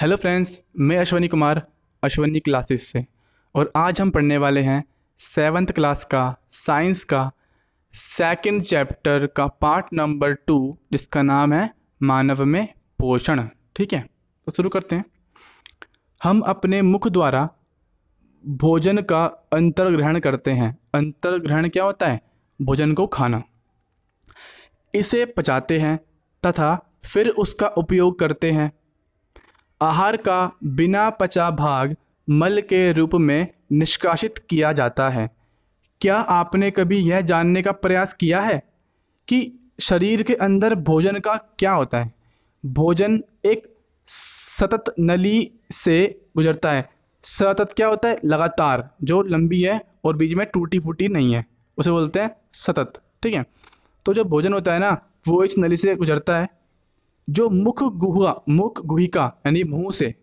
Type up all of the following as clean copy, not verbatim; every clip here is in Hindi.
हेलो फ्रेंड्स, मैं अश्वनी कुमार अश्वनी क्लासेस से। और आज हम पढ़ने वाले हैं 7th क्लास का साइंस का सेकंड चैप्टर का पार्ट नंबर 2, जिसका नाम है मानव में पोषण। ठीक है, तो शुरू करते हैं। हम अपने मुख द्वारा भोजन का अंतर्ग्रहण करते हैं। अंतर्ग्रहण क्या होता है? भोजन को खाना। इसे पचाते हैं तथा फिर उसका उपयोग करते हैं। आहार का बिना पचा भाग मल के रूप में निष्कासित किया जाता है। क्या आपने कभी यह जानने का प्रयास किया है कि शरीर के अंदर भोजन का क्या होता है? भोजन एक सतत नली से गुजरता है। सतत क्या होता है? लगातार, जो लंबी है और बीच में टूटी फूटी नहीं है, उसे बोलते हैं सतत। ठीक है, तो जो भोजन होता है ना, वो इस नली से गुजरता है। जो मुख गुहिका यानी मुंह से,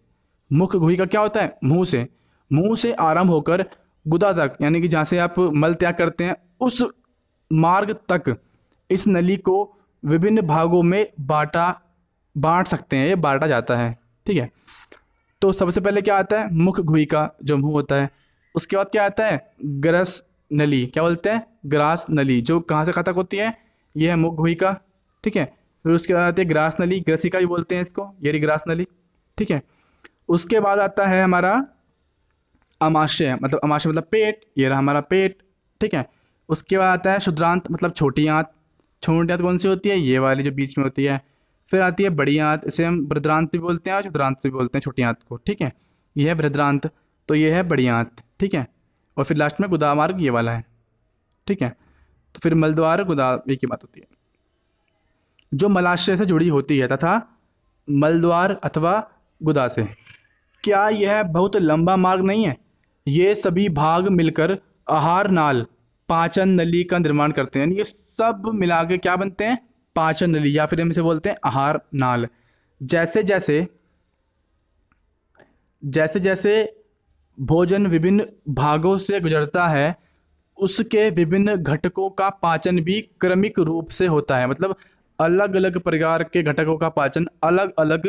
मुख गुहिका क्या होता है? मुंह से आरंभ होकर गुदा तक, यानी कि जहाँ से आप मल त्याग करते हैं उस मार्ग तक इस नली को विभिन्न भागों में बांट सकते हैं, ये बांटा जाता है। ठीक है, तो सबसे पहले क्या आता है? मुख गुहिका, जो मुंह होता है। उसके बाद क्या आता है? ग्रस नली, क्या बोलते हैं? ग्रास नली, जो कहाँ से कहाँ तक होती है? ये है मुख गुहिका। ठीक है, फिर उसके बाद आती है ग्रास नली, ग्रसिका भी बोलते हैं इसको, ये रही ग्रास नली। ठीक है, उसके बाद आता है हमारा अमाशय, मतलब अमाशय मतलब पेट, ये रहा हमारा पेट। ठीक है, उसके बाद आता है क्षुद्रांत, मतलब छोटी आंत। छोटी आंत कौन सी होती है? ये वाली जो बीच में होती है। फिर आती है बड़ी आंत, इसे हम बृहद्रांत भी बोलते हैं और क्षुद्रांत भी बोलते हैं छोटी आंत को। ठीक है, ये है बृहद्रांत, तो ये है बड़ी आंत। ठीक है, और फिर लास्ट में गुदा मार्ग, ये वाला है। ठीक है, तो फिर मलद्वार गुदा एक ही बात होती है, जो मलाशय से जुड़ी होती है, तथा मलद्वार अथवा गुदा से। क्या यह बहुत लंबा मार्ग नहीं है? ये सभी भाग मिलकर आहार नाल, पाचन नली का निर्माण करते हैं। यानी ये सब मिला के क्या बनते हैं? पाचन नली, या फिर हम इसे बोलते हैं आहार नाल। जैसे जैसे जैसे जैसे भोजन विभिन्न भागों से गुजरता है, उसके विभिन्न घटकों का पाचन भी क्रमिक रूप से होता है। मतलब अलग अलग प्रकार के घटकों का पाचन अलग अलग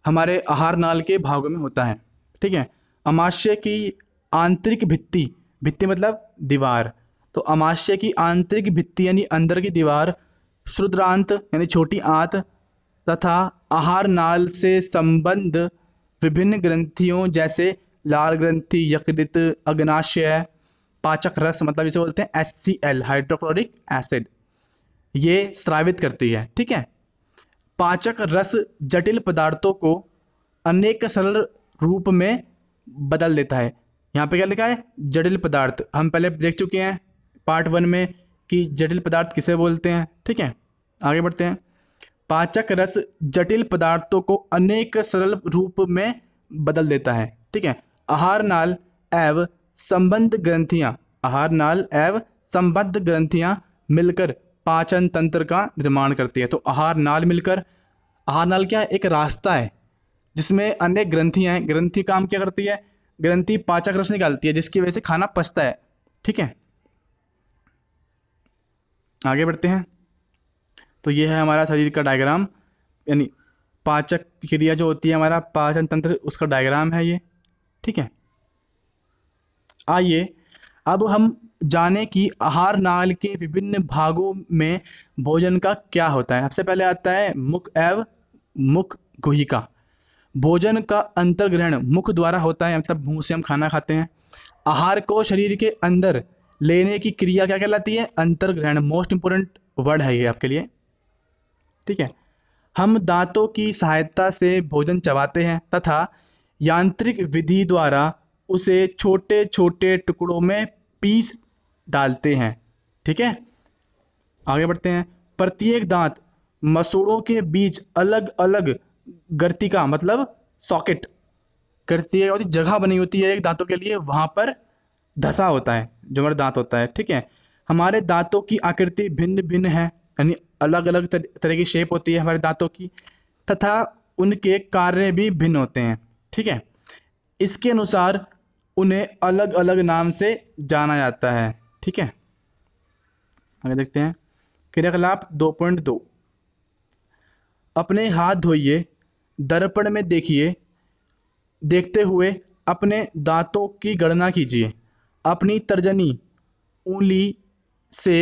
हमारे आहार नाल के भागों में होता है। ठीक है, अमाशय की आंतरिक भित्ति, भित्ति मतलब दीवार, तो अमाशय की आंतरिक भित्ति यानी अंदर की दीवार, क्षुद्रांत यानी छोटी आंत, तथा आहार नाल से संबंध विभिन्न ग्रंथियों जैसे लाल ग्रंथि, यकृत, अग्नाशय, पाचक रस, मतलब इसे बोलते हैं HCl, हाइड्रोक्लोरिक एसिड, ये स्रावित करती है। ठीक है, पाचक रस जटिल पदार्थों को अनेक सरल रूप में बदल देता है। यहाँ पे क्या लिखा है? जटिल पदार्थ। हम पहले देख चुके हैं पार्ट 1 में कि जटिल पदार्थ किसे बोलते हैं। ठीक है, आगे बढ़ते हैं। पाचक रस जटिल पदार्थों को अनेक सरल रूप में बदल देता है। ठीक है, आहार नाल एवं संबंध ग्रंथियां, आहार नाल एवं संबद्ध ग्रंथियां मिलकर पाचन तंत्र का निर्माण करती है। तो आहार नाल मिलकर, आहार नाल क्या है? एक रास्ता है जिसमें अनेक ग्रंथियां हैं। ग्रंथि काम क्या करती है? ग्रंथि पाचक रस निकालती है, जिसकी वजह से खाना पचता है। ठीक है, आगे बढ़ते हैं। तो ये है हमारा शरीर का डायग्राम, यानी पाचक क्रिया जो होती है, हमारा पाचन तंत्र, उसका डायग्राम है ये। ठीक है, आइए अब हम जाने कि आहार नाल के विभिन्न भागों में भोजन का क्या होता है। सबसे पहले आता है मुख एवं मुख गुहिका। भोजन का अंतर्ग्रहण मुख द्वारा होता है, मतलब मुंह से हम खाना खाते हैं। आहार को शरीर के अंदर लेने की क्रिया क्या कहलाती है? अंतर्ग्रहण। मोस्ट इंपोर्टेंट वर्ड है ये आपके लिए। ठीक है, हम दांतों की सहायता से भोजन चबाते हैं तथा यांत्रिक विधि द्वारा उसे छोटे छोटे टुकड़ों में पीस डालते हैं। ठीक है, आगे बढ़ते हैं। प्रत्येक दांत मसूड़ों के बीच अलग अलग गर्तिका, मतलब सॉकेट, गर्तिका होती जगह बनी होती है एक दांतों के लिए, वहां पर धसा होता है जो हमारा दांत होता है। ठीक है, हमारे दांतों की आकृति भिन्न भिन्न है, यानी अलग अलग तरह की शेप होती है हमारे दांतों की, तथा उनके कार्य भी भिन्न होते हैं। ठीक है, इसके अनुसार उन्हें अलग अलग नाम से जाना जाता है। ठीक है, आगे देखते हैं। क्रियाकलाप 2.2। अपने हाथ धोइए, दर्पण में देखिए, देखते हुए अपने दांतों की गणना कीजिए। अपनी तर्जनी उंगली से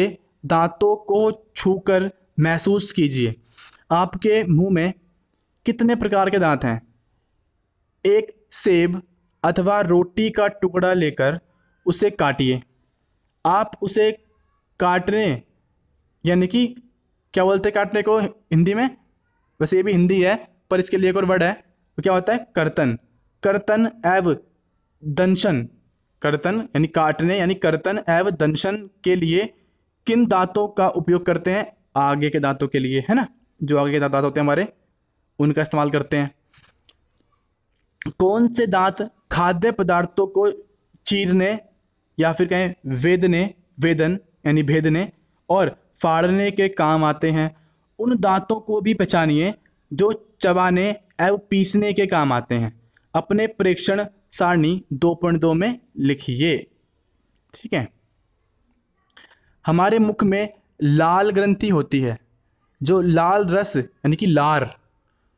दांतों को छूकर महसूस कीजिए। आपके मुंह में कितने प्रकार के दांत हैं? एक सेब अथवा रोटी का टुकड़ा लेकर उसे काटिए। आप उसे काटने, यानी कि क्या बोलते हैं काटने को हिंदी में? वैसे ये भी हिंदी है, पर इसके लिए एक और वर्ड है, तो क्या होता है? कर्तन। कर्तन एवं दंशन, कर्तन यानी काटने, यानी कर्तन एवं दंशन के लिए किन दांतों का उपयोग करते हैं? आगे के दांतों के लिए, है ना, जो आगे के दांत होते हैं हमारे, उनका इस्तेमाल करते हैं। कौन से दांत खाद्य पदार्थों को चीरने या फिर कहें वेदन यानी भेदने और फाड़ने के काम आते हैं? उन दांतों को भी पहचानिए जो चबाने एवं पीसने के काम आते हैं। अपने प्रेक्षण सारणी 2.2 में लिखिए। ठीक है। हमारे मुख में लाल ग्रंथि होती है, जो लाल रस यानी कि लार,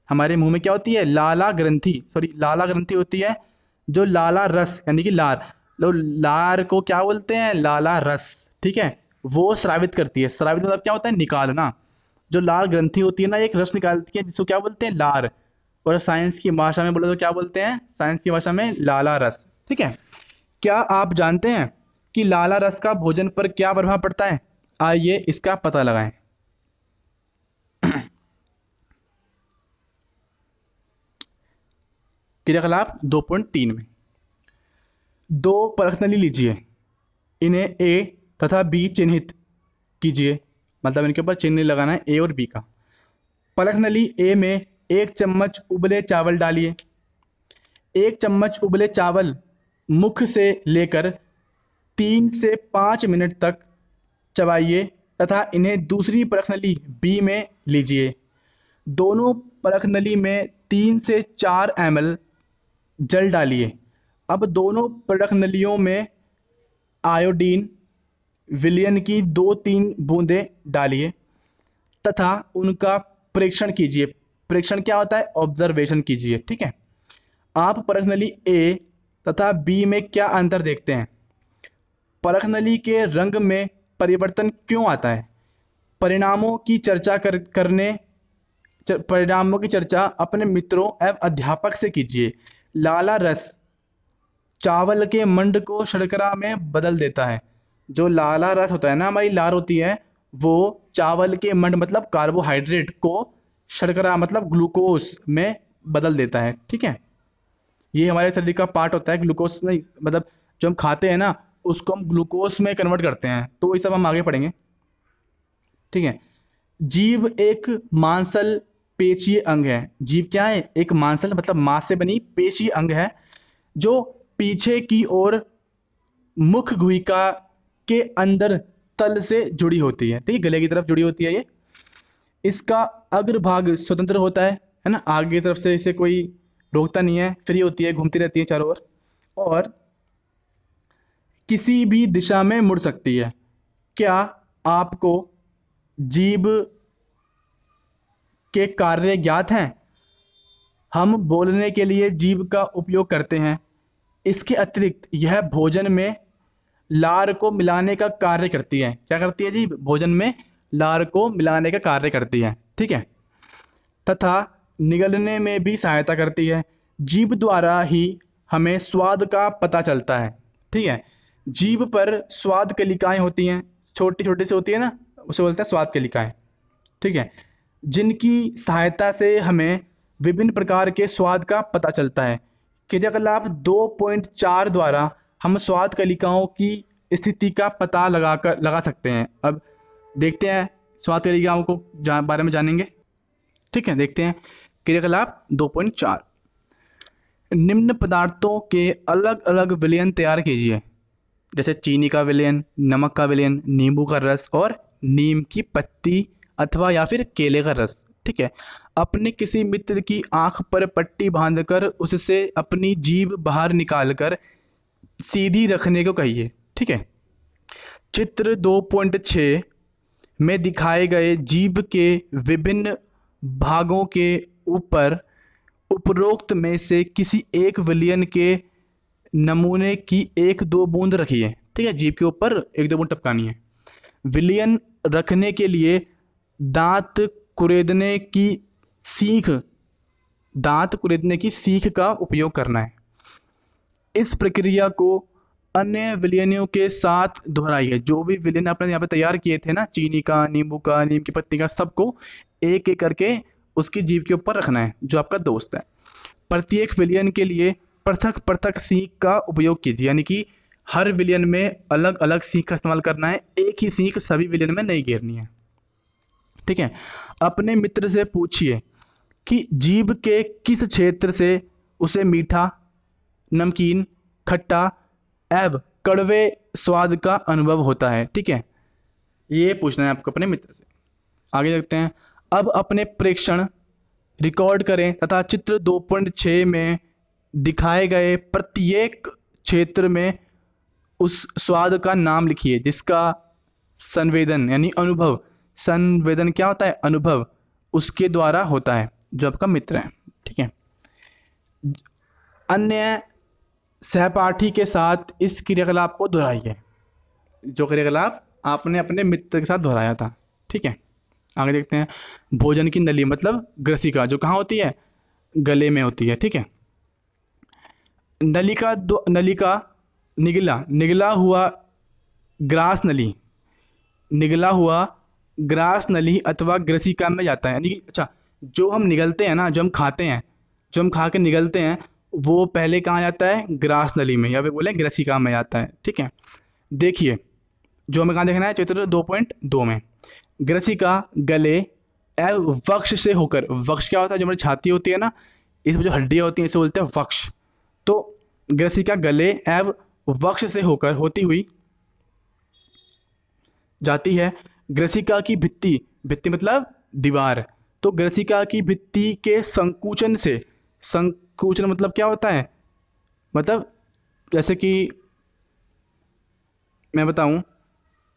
हमारे मुंह में क्या होती है? लाला ग्रंथि होती है, जो लाला रस यानी कि लार, लो लार को क्या बोलते हैं? लाला रस। ठीक है, वो स्रावित करती है। स्रावित मतलब क्या होता है? निकालना। जो लाल ग्रंथि होती है ना, एक रस निकालती है जिसको क्या बोलते हैं? लार। और साइंस की भाषा में बोले तो क्या बोलते हैं? साइंस की भाषा में लाला रस। ठीक है। क्या आप जानते हैं कि लाला रस का भोजन पर क्या प्रभाव पड़ता है? आइए इसका पता लगाएं। क्रियाकलाप 2.3 में दो परखनली लीजिए, इन्हें ए तथा बी चिन्हित कीजिए, मतलब इनके ऊपर चिन्ह लगाना है ए और बी का। परखनली ए में 1 चम्मच उबले चावल डालिए। 1 चम्मच उबले चावल मुख से लेकर 3 से 5 मिनट तक चबाइए तथा इन्हें दूसरी परखनली बी में लीजिए। दोनों परखनली में 3 से 4 ml जल डालिए। अब दोनों परखनलियों में आयोडीन विलयन की 2-3 बूंदें डालिए तथा उनका परीक्षण कीजिए। परीक्षण क्या होता है? ऑब्जर्वेशन कीजिए। ठीक है। आप परखनली ए तथा बी में क्या अंतर देखते हैं? परखनली के रंग में परिवर्तन क्यों आता है? परिणामों की चर्चा परिणामों की चर्चा अपने मित्रों एवं अध्यापक से कीजिए। लाला रस चावल के मंड को शर्करा में बदल देता है। जो लाला रस होता है ना, हमारी लार होती है, वो चावल के मंड मतलब कार्बोहाइड्रेट को शर्करा मतलब ग्लूकोज में बदल देता है। ठीक है। ये हमारे शरीर का पार्ट होता है, ग्लूकोज नहीं मतलब जो हम खाते हैं ना, उसको हम ग्लूकोज में कन्वर्ट करते हैं। तो ये सब हम आगे पढ़ेंगे। ठीक है। जीभ एक मांसल पेशीय अंग है। जीभ क्या है? एक मांसल मतलब मांस से बनी पेशीय अंग है, जो पीछे की ओर मुख गुहिका के अंदर तल से जुड़ी होती है। ठीक है, गले की तरफ जुड़ी होती है ये। इसका अग्रभाग स्वतंत्र होता है ना, आगे की तरफ से इसे कोई रोकता नहीं है, फ्री होती है, घूमती रहती है चारों ओर और किसी भी दिशा में मुड़ सकती है। क्या आपको जीभ के कार्य ज्ञात हैं? हम बोलने के लिए जीभ का उपयोग करते हैं। इसके अतिरिक्त यह भोजन में लार को मिलाने का कार्य करती है। क्या करती है जीभ? भोजन में लार को मिलाने का कार्य करती है। ठीक है। तथा निगलने में भी सहायता करती है। जीभ द्वारा ही हमें स्वाद का पता चलता है। ठीक है। जीभ पर स्वाद कलिकाएं होती हैं, छोटी छोटी सी होती है ना, उसे बोलते हैं स्वाद कलिकाएं। ठीक है। जिनकी सहायता से हमें विभिन्न प्रकार के स्वाद का पता चलता है। क्रियाकलाप 2.4 द्वारा हम स्वाद कलिकाओं की स्थिति का पता लगा सकते हैं। अब देखते हैं स्वाद कलिकाओं को बारे में जानेंगे। ठीक है, देखते हैं क्रियाकलाप 2.4। निम्न पदार्थों के अलग अलग विलयन तैयार कीजिए, जैसे चीनी का विलयन, नमक का विलयन, नींबू का रस और नीम की पत्ती अथवा या फिर केले का रस। ठीक है। अपने किसी मित्र की आंख पर पट्टी बांधकर उससे अपनी जीभ बाहर निकालकर सीधी रखने को कहिए। ठीक है। चित्र 2.6 में दिखाए गए जीभ के विभिन्न भागों के ऊपर उपरोक्त में से किसी एक विलयन के नमूने की 1-2 बूंद रखिए। ठीक है, जीभ के ऊपर 1-2 बूंद टपकानी है। विलयन रखने के लिए दांत कुरेदने की सीख दांत कुरेदने की सीख का उपयोग करना है। इस प्रक्रिया को अन्य विलयनों के साथ दोहराइए। जो भी विलयन आपने यहाँ पे तैयार किए थे ना, चीनी का, नींबू का, नीम की पत्ती का, सबको एक एक करके उसकी जीभ के ऊपर रखना है जो आपका दोस्त है। प्रत्येक विलयन के लिए पृथक पृथक सीख का उपयोग कीजिए, यानी कि हर विलयन में अलग अलग सीख का इस्तेमाल करना है, एक ही सीख सभी विलयन में नहीं घेरनी है। ठीक है, अपने मित्र से पूछिए कि जीभ के किस क्षेत्र से उसे मीठा, नमकीन, खट्टा एवं कड़वे स्वाद का अनुभव होता है। ठीक है, ये पूछना है आपको अपने मित्र से। आगे देखते हैं। अब अपने प्रेक्षण रिकॉर्ड करें तथा चित्र 2.6 में दिखाए गए प्रत्येक क्षेत्र में उस स्वाद का नाम लिखिए जिसका संवेदन यानी अनुभव, संवेदन क्या होता है, अनुभव, उसके द्वारा होता है जो आपका मित्र है। ठीक है, अन्य सहपाठी के साथ इस क्रियाकलाप को दोहराइए, जो क्रियाकलाप आपने अपने मित्र के साथ दोहराया था। ठीक है, आगे देखते हैं। भोजन की नली मतलब ग्रसिका, जो कहाँ होती है, गले में होती है। ठीक है, नलिका निगला हुआ ग्रास नली, निगला हुआ ग्रास नली अथवा ग्रसिका में जाता है। यानी कि अच्छा, जो हम निगलते हैं ना, जो हम खाते हैं, जो हम खा के निगलते हैं, वो पहले कहाँ जाता है, ग्रास नली में, या फिर बोले ग्रसिका में जाता है। ठीक है, देखिए जो हमें कहाँ देखना है, चित्र 2.2 में। ग्रसिका गले एवं वक्ष से होकर, वक्ष क्या होता है, जो हमारी छाती होती है ना, इसमें जो हड्डियाँ होती हैं इसे बोलते हैं वक्ष। तो ग्रसिका गले एवं वक्ष से होकर होती हुई जाती है। ग्रसिका की भित्ति, भित्ति मतलब दीवार, तो ग्रसिका की भित्ति के संकुचन से, संकुचन मतलब क्या होता है, मतलब जैसे कि मैं बताऊं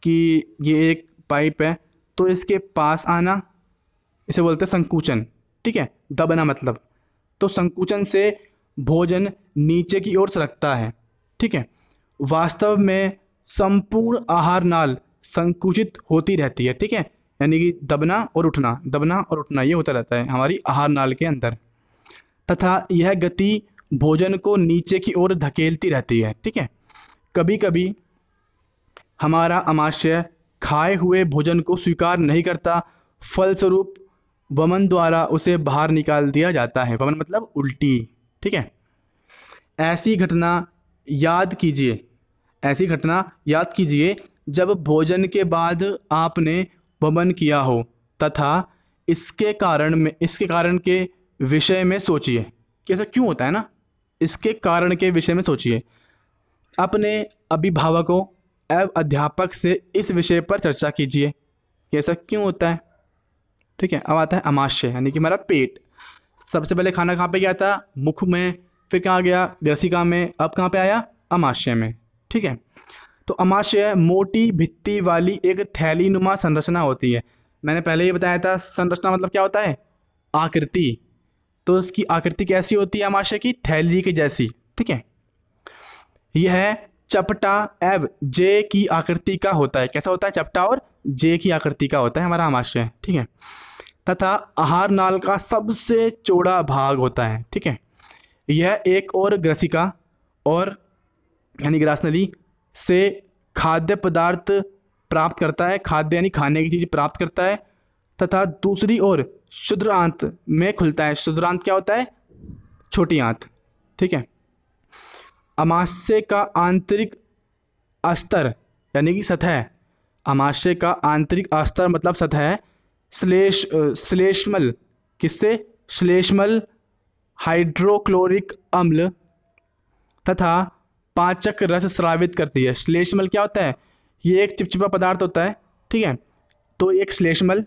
कि ये एक पाइप है, तो इसके पास आना, इसे बोलते हैं संकुचन। ठीक है, दबना मतलब, तो संकुचन से भोजन नीचे की ओर सरकता है। ठीक है, वास्तव में संपूर्ण आहार नाल संकुचित होती रहती है। ठीक है, यानी कि दबना और उठना, दबना और उठना ये होता रहता है हमारी आहार नाल के अंदर, तथा यह गति भोजन को नीचे की ओर धकेलती रहती है। ठीक है, कभी कभी हमारा आमाशय खाए हुए भोजन को स्वीकार नहीं करता, फलस्वरूप वमन द्वारा उसे बाहर निकाल दिया जाता है। वमन मतलब उल्टी। ठीक है, ऐसी घटना याद कीजिए, ऐसी घटना याद कीजिए जब भोजन के बाद आपने वमन किया हो, तथा इसके कारण के विषय में सोचिए कि ऐसा क्यों होता है ना, इसके कारण के विषय में सोचिए। अपने अभिभावकों एवं अध्यापक से इस विषय पर चर्चा कीजिए कि ऐसा क्यों होता है। ठीक है, अब आता है आमाशय यानी कि हमारा पेट। सबसे पहले खाना कहाँ पे गया था, मुख में, फिर कहाँ गया, ग्रसिका में, अब कहाँ पे आया, आमाशय में। ठीक है, तो आमाशय मोटी भित्ति वाली एक थैली नुमा संरचना होती है। मैंने पहले ही बताया था संरचना मतलब क्या होता है, आकृति। तो इसकी आकृति कैसी होती है आमाशय की, थैली के जैसी। ठीक है, यह चपटा एवं जे की आकृति का होता है। कैसा होता है, चपटा और जे की आकृति का होता है हमारा आमाशय। ठीक है, तथा आहार नाल का सबसे चौड़ा भाग होता है। ठीक है, यह एक और ग्रसिका और यानी ग्रास नली से खाद्य पदार्थ प्राप्त करता है, खाद्य यानी खाने की चीज प्राप्त करता है, तथा दूसरी ओर क्षुद्रांत में खुलता है। क्षुद्रांत क्या होता है, छोटी आंत। ठीक है, आमाशय का आंतरिक अस्तर यानी कि सतह, आमाशय का आंतरिक अस्तर मतलब सतह श्लेष्मल, किससे, श्लेष्मल हाइड्रोक्लोरिक अम्ल तथा पाचक रस स्रावित करती है। श्लेष्मल क्या होता है, ये एक चिपचिपा पदार्थ होता है। ठीक है, तो एक श्लेष्मल,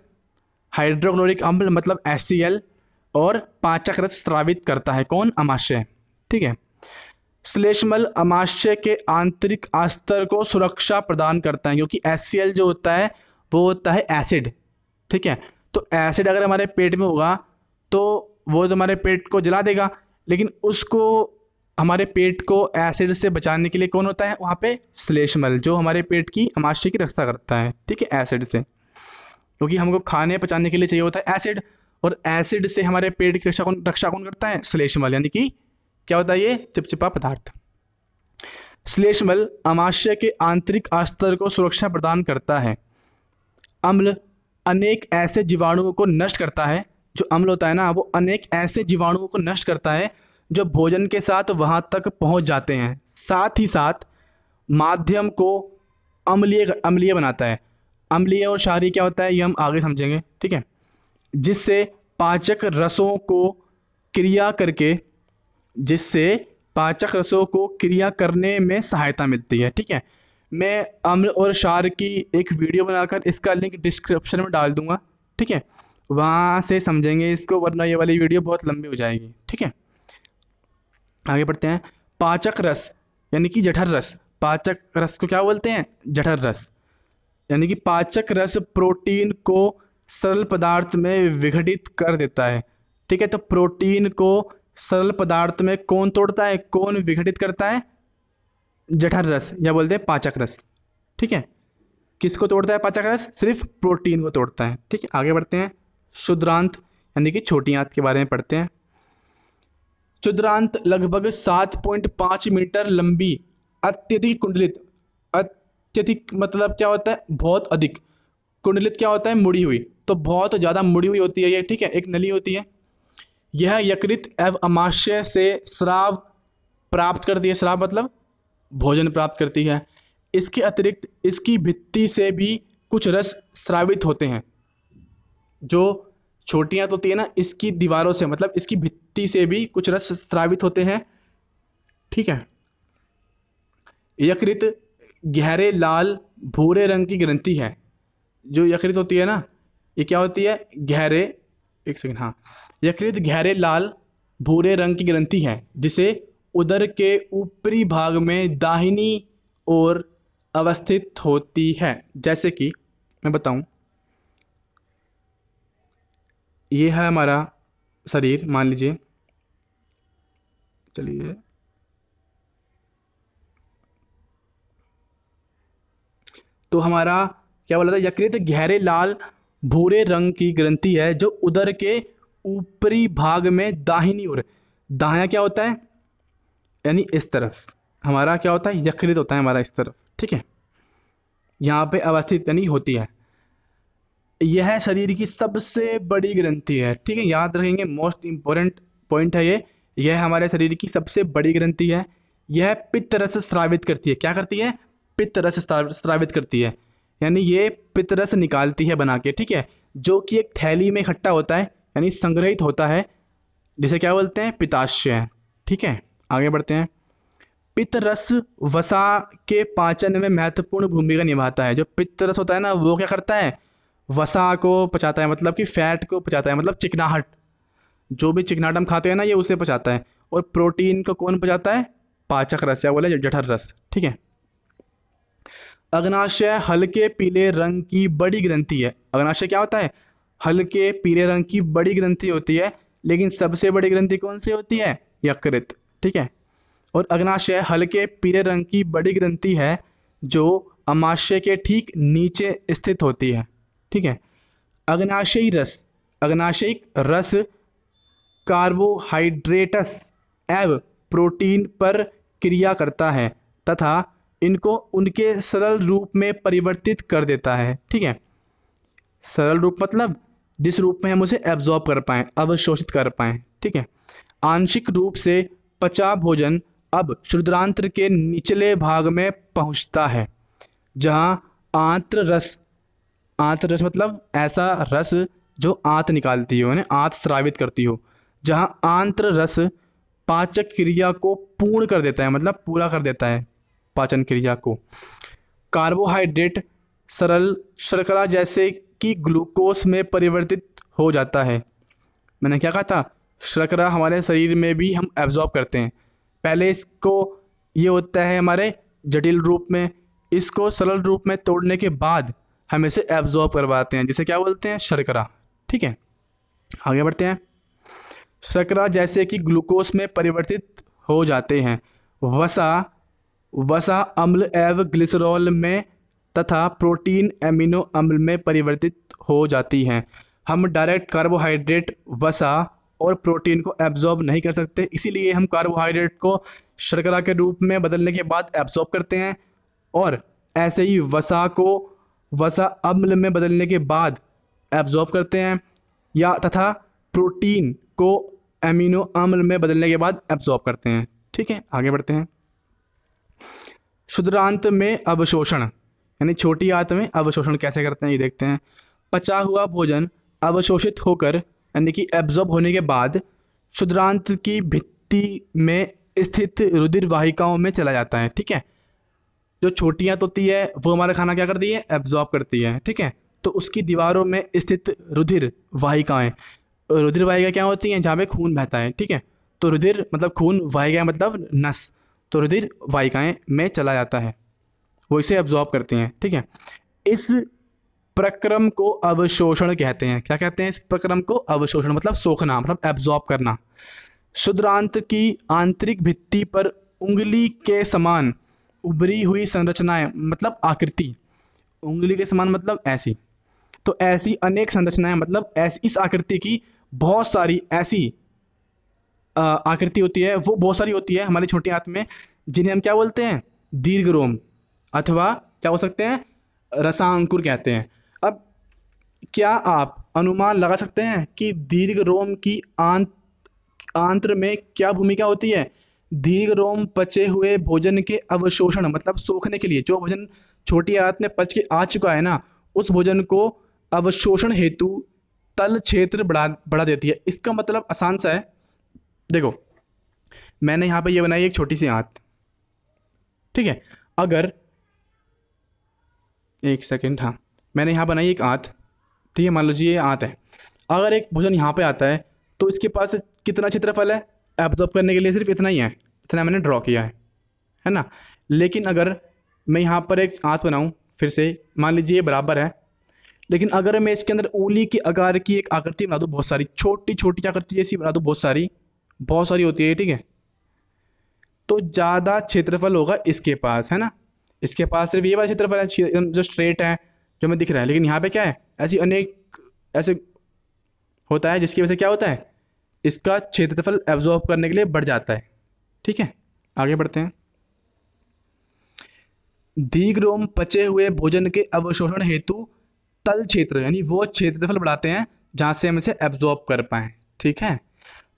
हाइड्रोक्लोरिक अम्ल मतलब HCl, और पाचक रस स्रावित करता है कौन, आमाशय। ठीक है, श्लेष्मल आमाशय के आंतरिक अस्तर को सुरक्षा प्रदान करता है, क्योंकि HCl जो होता है वो होता है एसिड। ठीक है, तो एसिड अगर हमारे पेट में होगा तो वो तो हमारे पेट को जला देगा, लेकिन उसको हमारे पेट को एसिड से बचाने के लिए कौन होता है वहाँ पे? श्लेष्मल, जो हमारे पेट की अमाशय की रक्षा करता है, ठीक है, एसिड से, क्योंकि हमको खाने पचाने के लिए चाहिए होता है एसिड, और एसिड से हमारे पेट की रक्षा कौन करता है? श्लेष्मल, यानी कि क्या होता है ये? चिपचिपा पदार्थ। श्लेष्मल अमाशय के आंतरिक अस्तर को सुरक्षा प्रदान करता है। अम्ल अनेक ऐसे जीवाणुओं को नष्ट करता है, जो अम्ल होता है ना, वो अनेक ऐसे जीवाणुओं को नष्ट करता है जो भोजन के साथ वहां तक पहुंच जाते हैं। साथ ही साथ माध्यम को अम्लीय अम्लीय बनाता है। अम्लीय और क्षारीय क्या होता है ये हम आगे समझेंगे, ठीक है, जिससे पाचक रसों को क्रिया करके जिससे पाचक रसों को क्रिया करने में सहायता मिलती है, ठीक है। मैं अम्ल और क्षार की एक वीडियो बनाकर इसका लिंक डिस्क्रिप्शन में डाल दूंगा, ठीक है, वहाँ से समझेंगे इसको, वरना ये वाली वीडियो बहुत लंबी हो जाएगी, ठीक है। आगे बढ़ते हैं। पाचक रस यानी कि जठर रस, पाचक रस को क्या बोलते हैं? जठर रस, यानी कि पाचक रस प्रोटीन को सरल पदार्थ में विघटित कर देता है, ठीक है। तो प्रोटीन को सरल पदार्थ में कौन तोड़ता है, कौन विघटित करता है? जठर रस, या बोलते हैं पाचक रस, ठीक है। किसको तोड़ता है पाचक रस? सिर्फ प्रोटीन को तोड़ता है, ठीक है। आगे बढ़ते हैं। क्षुद्रांत यानी कि छोटी आंत के बारे में पढ़ते हैं। क्षुद्रांत लगभग 7.5 मीटर लंबी, अत्यधिक कुंडलित, अत्यधिक मतलब क्या होता है? बहुत अधिक। कुंडलित क्या होता है? मुड़ी हुई, तो बहुत ज़्यादा मुड़ी हुई होती है ये, ठीक है, एक नली होती है। यह यकृत एवं अमाशय से स्राव प्राप्त करती है, स्राव मतलब भोजन प्राप्त करती है। इसके अतिरिक्त इसकी भित्ति से भी कुछ रस स्रावित होते हैं। जो छोटी आंत होती है ना, इसकी दीवारों से मतलब इसकी भित्ति से भी कुछ रस स्रावित होते हैं, ठीक है। यकृत गहरे लाल भूरे रंग की ग्रंथि है। जो यकृत होती है ना, ये क्या होती है? गहरे, एक सेकंड, हाँ, यकृत गहरे लाल भूरे रंग की ग्रंथि है, जिसे उदर के ऊपरी भाग में दाहिनी ओर अवस्थित होती है। जैसे कि मैं बताऊं, ये है हमारा शरीर, मान लीजिए, चलिए, तो हमारा क्या बोला था? यकृत गहरे लाल भूरे रंग की ग्रंथि है, जो उदर के ऊपरी भाग में दाहिनी ओर, दायां क्या होता है? यानी इस तरफ हमारा क्या होता है? यकृत होता है हमारा इस तरफ, ठीक है, यहाँ पे अवस्थित यानी होती है। यह शरीर की सबसे बड़ी ग्रंथि है, ठीक है, याद रखेंगे, मोस्ट इंपॉर्टेंट पॉइंट है ये। यह हमारे शरीर की सबसे बड़ी ग्रंथि है। यह पित्त रस स्रावित करती है। क्या करती है? पित्त रस स्रावित करती है, यानी ये पित्त रस निकालती है बना के, ठीक है, जो कि एक थैली में इकट्ठा होता है, यानी संग्रहित होता है, जिसे क्या बोलते हैं? पित्ताशय, ठीक है। आगे बढ़ते हैं। पित्त रस वसा के पाचन में महत्वपूर्ण भूमिका निभाता है। जो पित्त रस होता है ना, वो क्या करता है? वसा को पचाता है, मतलब कि फैट को पचाता है, मतलब चिकनाहट, जो भी चिकनाहट हम खाते हैं ना, ये उसे पचाता है। और प्रोटीन को कौन पचाता है? पाचक रस, या बोले जठर रस, ठीक है। अग्नाशय हल्के पीले रंग की बड़ी ग्रंथि है। अग्नाशय क्या होता है? हल्के पीले रंग की बड़ी ग्रंथि होती है, लेकिन सबसे बड़ी ग्रंथि कौन सी होती है? यकृत, ठीक है। और अग्नाशय हल्के पीले रंग की बड़ी ग्रंथि है, जो अमाशय के ठीक नीचे स्थित होती है, ठीक है। अग्नाशयी रस, अग्नाशयिक रस कार्बोहाइड्रेट्स एवं प्रोटीन पर क्रिया करता है तथा इनको उनके सरल रूप में परिवर्तित कर देता है, ठीक है। सरल रूप मतलब जिस रूप में हम उसे एब्जॉर्ब कर पाएं, अवशोषित कर पाएं, ठीक है। आंशिक रूप से पचा भोजन अब क्षुद्रांत्र के निचले भाग में पहुंचता है, जहां आंत्र रस मतलब ऐसा रस जो आंत निकालती हो, आंत स्रावित करती हो, जहां आंत्र रस पाचक क्रिया को पूर्ण कर देता है, मतलब पूरा कर देता है पाचन क्रिया को। कार्बोहाइड्रेट सरल शर्करा जैसे कि ग्लूकोज में परिवर्तित हो जाता है। मैंने क्या कहा था? शर्करा हमारे शरीर में भी हम एब्जॉर्ब करते हैं। पहले इसको ये होता है हमारे जटिल रूप में, इसको सरल रूप में तोड़ने के बाद हम इसे एब्जॉर्ब करवाते हैं, जिसे क्या बोलते हैं? शर्करा, ठीक है। आगे बढ़ते हैं। शर्करा जैसे कि ग्लूकोज में परिवर्तित हो जाते हैं। वसा वसा अम्ल एवं ग्लिसरॉल में तथा प्रोटीन एमिनो अम्ल में परिवर्तित हो जाती हैं। हम डायरेक्ट कार्बोहाइड्रेट, वसा और प्रोटीन को एब्जॉर्ब नहीं कर सकते, इसीलिए हम कार्बोहाइड्रेट को शर्करा के रूप में बदलने के बाद एब्जॉर्ब करते हैं, और ऐसे ही वसा को वसा अम्ल में बदलने के बाद एब्जॉर्ब करते हैं, या तथा प्रोटीन को एमिनो अम्ल में बदलने के बाद एब्जॉर्ब करते हैं। ठीक है, आगे बढ़ते हैं। क्षुद्रांत में अवशोषण यानी छोटी आंत में अवशोषण कैसे करते हैं ये देखते हैं। पचा हुआ भोजन अवशोषित होकर यानी कि एब्जॉर्ब होने के बाद क्षुद्रांत की भित्ति में स्थित रुधिर वाहिकाओं में चला जाता है। ठीक है, जो छोटी आंत होती है वो हमारा खाना क्या करती है, एब्जॉर्ब करती है। ठीक है, तो उसकी दीवारों में स्थित रुधिर वाहिकाएं, रुधिर वाहिका क्या होती हैं, जहाँ पे खून बहता है। ठीक है, तो रुधिर मतलब खून, वाहिका मतलब नस, तो रुधिर वाहिकाएं में चला जाता है, वो इसे एब्जॉर्ब करती हैं। ठीक है, इस प्रक्रम को अवशोषण कहते हैं। क्या कहते हैं इस प्रक्रम को, अवशोषण मतलब सोखना, मतलब एब्जॉर्ब करना। क्षुद्रांत की आंतरिक भित्ति पर उंगली के समान उभरी हुई संरचनाएं मतलब आकृति, उंगली के समान मतलब ऐसी, तो ऐसी अनेक संरचनाएं मतलब ऐसी इस आकृति की बहुत सारी ऐसी आकृति होती है, वो बहुत सारी होती है हमारी छोटी आंत में, जिन्हें हम क्या बोलते हैं, दीर्घरोम, अथवा क्या हो सकते हैं, रसांकुर कहते हैं। अब क्या आप अनुमान लगा सकते हैं कि दीर्घरोम की आंत्र में क्या भूमिका होती है। दीर्घरोम पचे हुए भोजन के अवशोषण मतलब सोखने के लिए, जो भोजन छोटी आंत में पच के आ चुका है ना, उस भोजन को अवशोषण हेतु तल क्षेत्र बढ़ा देती है। इसका मतलब आसान सा है, देखो मैंने यहाँ पे ये बनाई एक छोटी सी आंत। ठीक है, अगर एक सेकेंड, हाँ मैंने यहाँ बनाई एक आंत। ठीक है, मान लीजिए ये आंत है। अगर एक भोजन यहाँ पे आता है तो इसके पास कितना क्षेत्रफल है, एब्जॉर्ब करने के लिए सिर्फ इतना ही है, इतना मैंने ड्रॉ किया है ना। लेकिन अगर मैं यहाँ पर एक आंत बनाऊँ, फिर से मान लीजिए ये बराबर है, लेकिन अगर मैं इसके अंदर उंगली के आकार की एक आकृति बना दूँ, बहुत सारी छोटी छोटी आकृति ऐसी बना दूँ, बहुत सारी होती है। ठीक है, तो ज़्यादा क्षेत्रफल होगा इसके पास, है ना। इसके पास सिर्फ ये वाला क्षेत्रफल है जो स्ट्रेट है, जो हमें दिख रहा है, लेकिन यहाँ पे क्या है, ऐसी अनेक ऐसे होता है, जिसकी वजह से क्या होता है, इसका क्षेत्रफल एब्जॉर्ब करने के लिए बढ़ जाता है। ठीक है, आगे बढ़ते हैं। दीर्घरोम पचे हुए भोजन के अवशोषण हेतु तल क्षेत्र यानी वो क्षेत्रफल बढ़ाते हैं जहां से हम इसे एब्जॉर्ब कर पाए। ठीक है,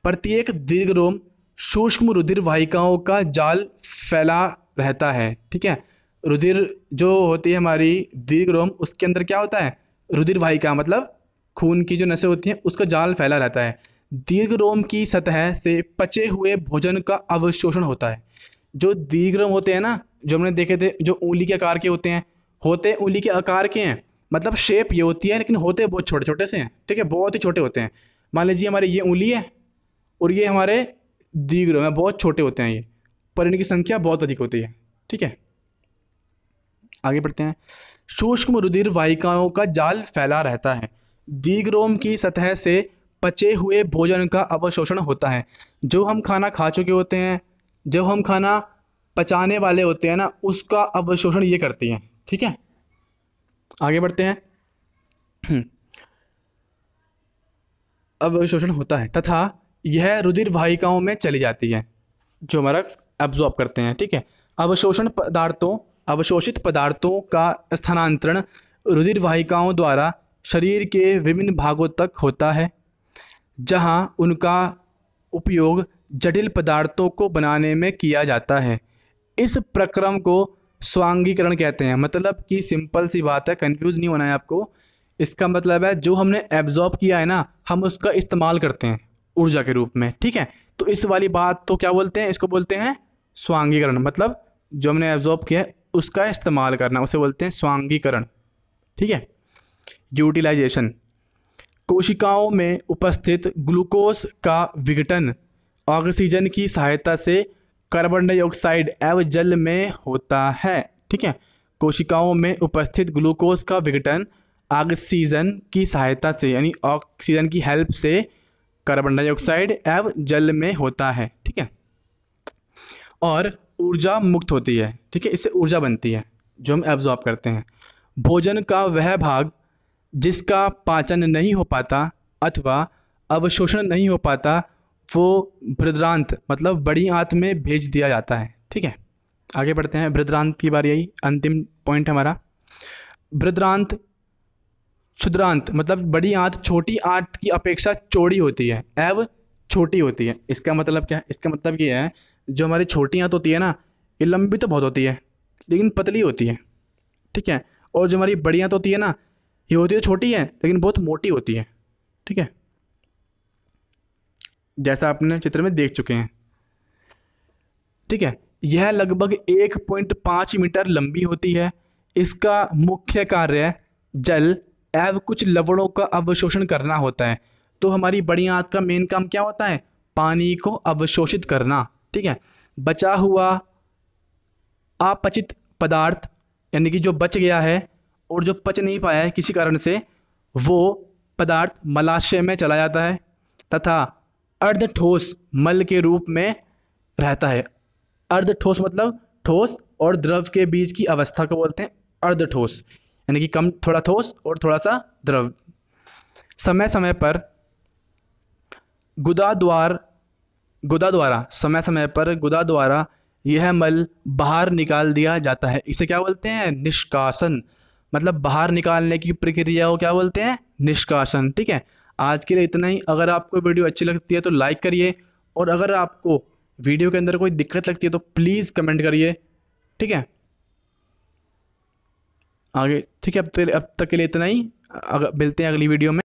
प्रत्येक दीर्घरोम सूक्ष्म रुधिर वाहिकाओं का जाल फैला रहता है। ठीक है, रुधिर जो होती है हमारी दीर्घरोम, उसके अंदर क्या होता है, रुधिर वाहिका मतलब खून की जो नसें होती हैं, उसका जाल फैला रहता है। दीर्घरोम की सतह से पचे हुए भोजन का अवशोषण होता है। जो दीर्घरोम होते हैं ना, जो हमने देखे थे, जो उंगली के आकार के होते हैं, होते उंगली के आकार के हैं, मतलब शेप ये होती है, लेकिन होते बहुत छोटे छोटे से हैं। ठीक है, बहुत ही छोटे होते हैं। मान लीजिए हमारे ये उंगली है और ये हमारे दीर्घरोम है, बहुत छोटे होते हैं ये, पर इनकी संख्या बहुत अधिक होती है। ठीक है, आगे बढ़ते हैं। सूक्ष्म रुधिर वाहिकाओं का जाल फैला रहता है। दीर्घरोम की सतह से पचे हुए भोजन का अवशोषण होता है। जो हम खाना खा चुके होते हैं, जो हम खाना पचाने वाले होते हैं ना, उसका अवशोषण ये करती हैं। ठीक है, आगे बढ़ते हैं। अवशोषण होता है तथा यह रुधिर वाहिकाओं में चली जाती है, जो हमारा एब्जॉर्ब करते हैं। ठीक है, अवशोषित पदार्थों का स्थानांतरण रुधिर वाहिकाओं द्वारा शरीर के विभिन्न भागों तक होता है, जहां उनका उपयोग जटिल पदार्थों को बनाने में किया जाता है। इस प्रक्रम को स्वांगीकरण कहते हैं। मतलब कि सिंपल सी बात है, कंफ्यूज नहीं होना है आपको। इसका मतलब है जो हमने एब्जॉर्ब किया है ना, हम उसका इस्तेमाल करते हैं ऊर्जा के रूप में। ठीक है, तो इस वाली बात तो क्या बोलते हैं, इसको बोलते हैं स्वांगीकरण। मतलब जो हमने एब्जॉर्ब किया है उसका इस्तेमाल करना, उसे बोलते हैं स्वांगीकरण। ठीक है, यूटिलाइजेशन। कोशिकाओं में उपस्थित ग्लूकोज का विघटन ऑक्सीजन की सहायता से कार्बन डाइऑक्साइड एवं जल में होता है। ठीक है, कोशिकाओं में उपस्थित ग्लूकोज का विघटन ऑक्सीजन की सहायता से यानी ऑक्सीजन की हेल्प से कार्बन डाइऑक्साइड एवं जल में होता है, ठीक है। और ऊर्जा मुक्त होती है, ठीक है, इससे ऊर्जा बनती है जो हम एब्जॉर्ब करते हैं। भोजन का वह भाग जिसका पाचन नहीं हो पाता अथवा अवशोषण नहीं हो पाता वो बृहदान्त्र मतलब बड़ी आंत में भेज दिया जाता है, ठीक है। आगे बढ़ते हैं, बृहदान्त्र की बारी आई, अंतिम पॉइंट हमारा। बृहदान्त्र क्षुद्रांत मतलब बड़ी आंत छोटी आंत की अपेक्षा चौड़ी होती है एवं छोटी होती है। इसका मतलब क्या है? इसका मतलब ये है जो हमारी छोटी आंत होती है ना, ये लंबी तो बहुत होती है लेकिन पतली होती है, ठीक है। और जो हमारी बड़ी आंत होती है ना, ये होती है छोटी है लेकिन बहुत मोटी होती है, ठीक है, जैसा आपने चित्र में देख चुके हैं, ठीक है। यह लगभग 1.5 मीटर लंबी होती है। इसका मुख्य कार्य जल एवं कुछ लवणों का अवशोषण करना होता है। तो हमारी बड़ी आंत का मेन काम क्या होता है? पानी को अवशोषित करना, ठीक है। बचा हुआ अपचित पदार्थ यानी कि जो बच गया है और जो पच नहीं पाया है किसी कारण से, वो पदार्थ मलाशय में चला जाता है तथा अर्ध ठोस मल के रूप में रहता है। अर्ध ठोस मतलब ठोस और द्रव के बीच की अवस्था को बोलते हैं अर्ध ठोस, यानी कि कम थोड़ा ठोस और थोड़ा सा द्रव। समय समय पर गुदा द्वारा यह मल बाहर निकाल दिया जाता है। इसे क्या बोलते हैं? निष्कासन। मतलब बाहर निकालने की प्रक्रिया को क्या बोलते हैं? निष्कासन, ठीक है। आज के लिए इतना ही। अगर आपको वीडियो अच्छी लगती है तो लाइक करिए, और अगर आपको वीडियो के अंदर कोई दिक्कत लगती है तो प्लीज़ कमेंट करिए, ठीक है। आगे ठीक है, अब तक के लिए इतना ही। अगर मिलते हैं अगली वीडियो में।